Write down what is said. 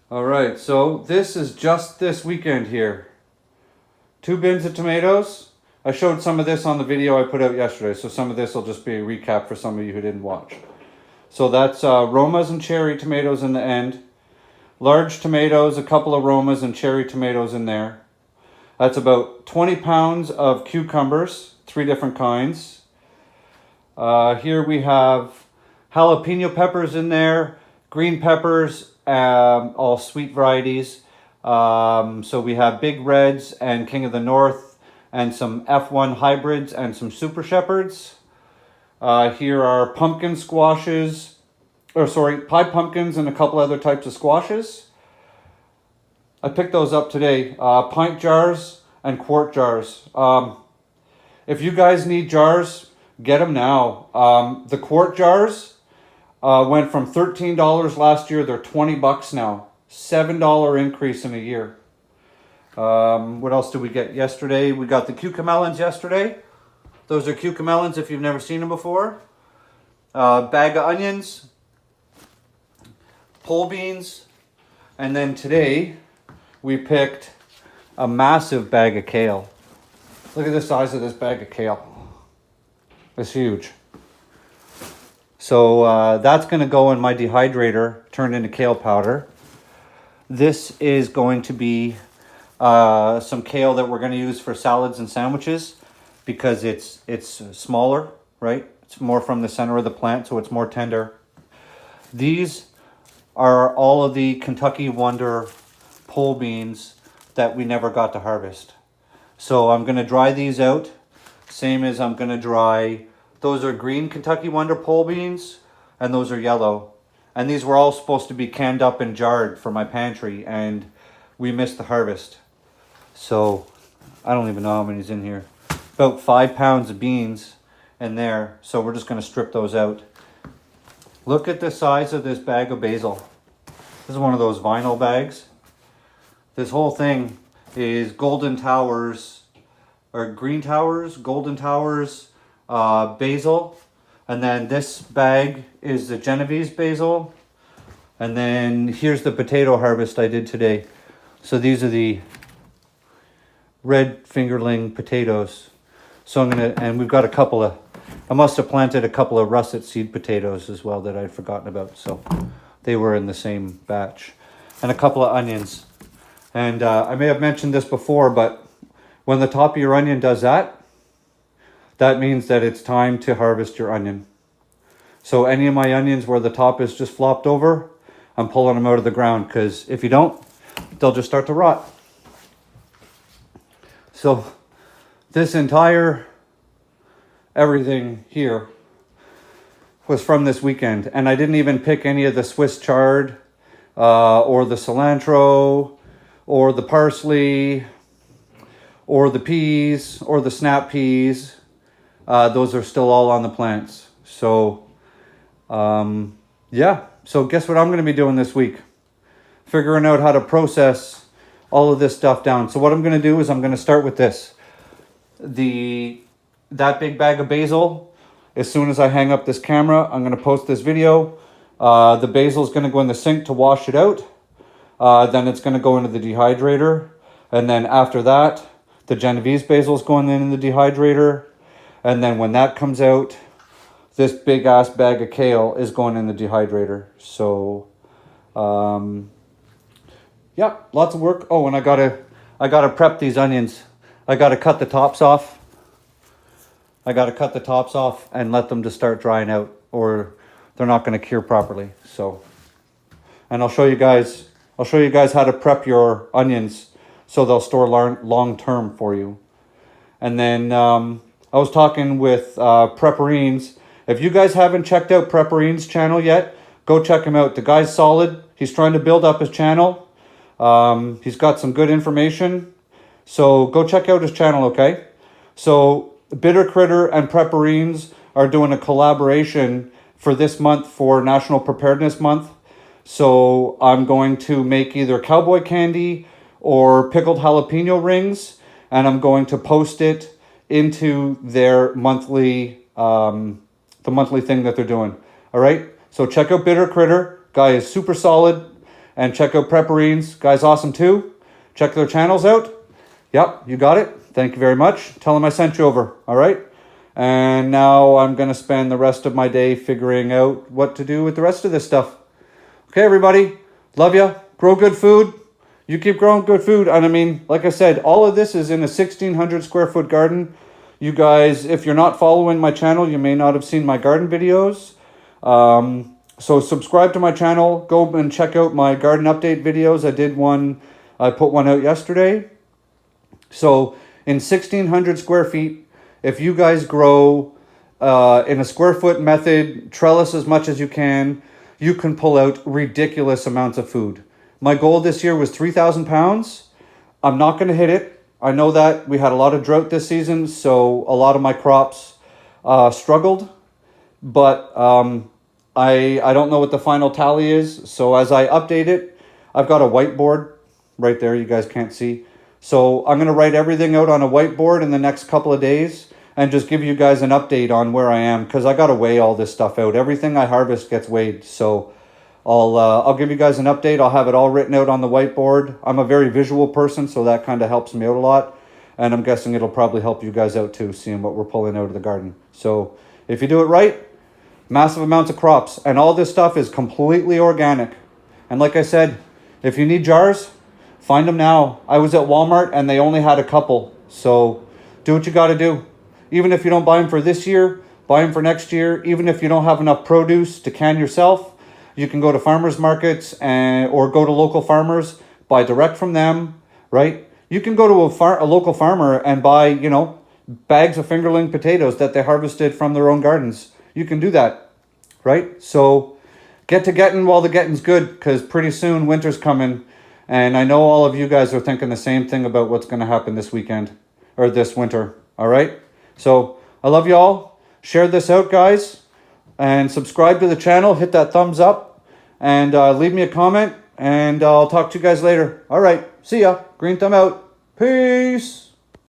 All right, so this is just this weekend here. 2 bins of tomatoes. I showed some of this on the video I put out yesterday, so some of this will just be a recap for some of you who didn't watch. So that's Romas and cherry tomatoes in the end. Large tomatoes, a couple of Romas and cherry tomatoes in there. That's about 20 pounds of cucumbers, 3 different kinds. Here we have jalapeno peppers in there, green peppers, all sweet varieties. So we have Big Reds and King of the North and some F1 hybrids and some Super Shepherds. Here are pumpkin squashes, pie pumpkins and a couple other types of squashes. I picked those up today. Pint jars and quart jars. If you guys need jars, get them now. The quart jars went from $13 last year. They're $20 now. $7 increase in a year. What else did we get yesterday? We got the cucamelons yesterday. Those are cucamelons if you've never seen them before. Bag of onions. Pole beans. And then today we picked a massive bag of kale. Look at the size of this bag of kale. It's huge. So that's going to go in my dehydrator, turned into kale powder. This is going to be some kale that we're going to use for salads and sandwiches because it's smaller, right? It's more from the center of the plant, so it's more tender. These are all of the Kentucky Wonder pole beans that we never got to harvest. So I'm going to dry these out, same as I'm going to dry. Those are green Kentucky Wonder pole beans, and those are yellow. And these were all supposed to be canned up and jarred for my pantry, and we missed the harvest. So I don't even know how many's in here. About 5 pounds of beans in there. So we're just going to strip those out. Look at the size of this bag of basil. This is one of those vinyl bags. This whole thing is Golden Towers, or Green Towers, Golden Towers basil. And then this bag is the Genovese basil. And then here's the potato harvest I did today. So these are the red fingerling potatoes. So and we've got a couple of, I must have planted a couple of russet seed potatoes as well that I'd forgotten about. So they were in the same batch. And a couple of onions. And I may have mentioned this before, but when the top of your onion does that, that means that it's time to harvest your onion. So any of my onions where the top is just flopped over, I'm pulling them out of the ground because if you don't, they'll just start to rot. So this entire everything here was from this weekend. And I didn't even pick any of the Swiss chard or the cilantro or the parsley or the peas or the snap peas. Those are still all on the plants. So yeah, so guess what I'm going to be doing this week? Figuring out how to process all of this stuff down. So what I'm going to do is I'm going to start with this. That big bag of basil, as soon as I hang up this camera, I'm going to post this video. The basil is going to go in the sink to wash it out. Then it's going to go into the dehydrator. And then after that, the Genovese basil is going in the dehydrator. And then when that comes out, this big ass bag of kale is going in the dehydrator. So, yeah, lots of work. Oh, and I gotta prep these onions. I gotta cut the tops off. And let them just start drying out, or they're not gonna cure properly. So, and I'll show you guys how to prep your onions so they'll store long term for you. And then I was talking with Prepperines. If you guys haven't checked out Prepperines' channel yet, go check him out. The guy's solid. He's trying to build up his channel. He's got some good information. So go check out his channel, okay? So Bitter Critter and Prepperines are doing a collaboration for this month for National Preparedness Month. So I'm going to make either cowboy candy or pickled jalapeno rings, and I'm going to post it into their monthly the monthly thing that they're doing. All right, so check out Bitter Critter. Guy is super solid, And check out Prepperines. Guy's awesome too. Check their channels out. Yep, you got it. Thank you very much. Tell him I sent you over. All right. And now I'm going to spend the rest of my day figuring out what to do with the rest of this stuff. Okay, everybody. Love ya. Grow good food. You keep growing good food. And I mean, like I said, all of this is in a 1,600 square foot garden. You guys, if you're not following my channel, you may not have seen my garden videos. So subscribe to my channel. Go and check out my garden update videos. I put one out yesterday. So in 1,600 square feet, if you guys grow in a square foot method, trellis as much as you can pull out ridiculous amounts of food. My goal this year was 3,000 pounds. I'm not going to hit it. I know that we had a lot of drought this season, so a lot of my crops struggled. But I don't know what the final tally is. So as I update it, I've got a whiteboard right there. You guys can't see. So I'm going to write everything out on a whiteboard in the next couple of days and just give you guys an update on where I am, because I got to weigh all this stuff out. Everything I harvest gets weighed. So I'll give you guys an update. I'll have it all written out on the whiteboard. I'm a very visual person, so that kind of helps me out a lot. And I'm guessing it'll probably help you guys out too, seeing what we're pulling out of the garden. So if you do it right, massive amounts of crops. And all this stuff is completely organic. And like I said, if you need jars, find them now. I was at Walmart and they only had a couple. So do what you got to do. Even if you don't buy them for this year, buy them for next year. Even if you don't have enough produce to can yourself, you can go to farmers markets or go to local farmers, buy direct from them, right? You can go to a local farmer and buy, bags of fingerling potatoes that they harvested from their own gardens. You can do that, right? So get to getting while the getting's good, because pretty soon winter's coming. And I know all of you guys are thinking the same thing about what's going to happen this weekend or this winter, all right? So I love you all. Share this out, guys, and subscribe to the channel. Hit that thumbs up and leave me a comment, and I'll talk to you guys later. All right, see ya. Green thumb out. Peace.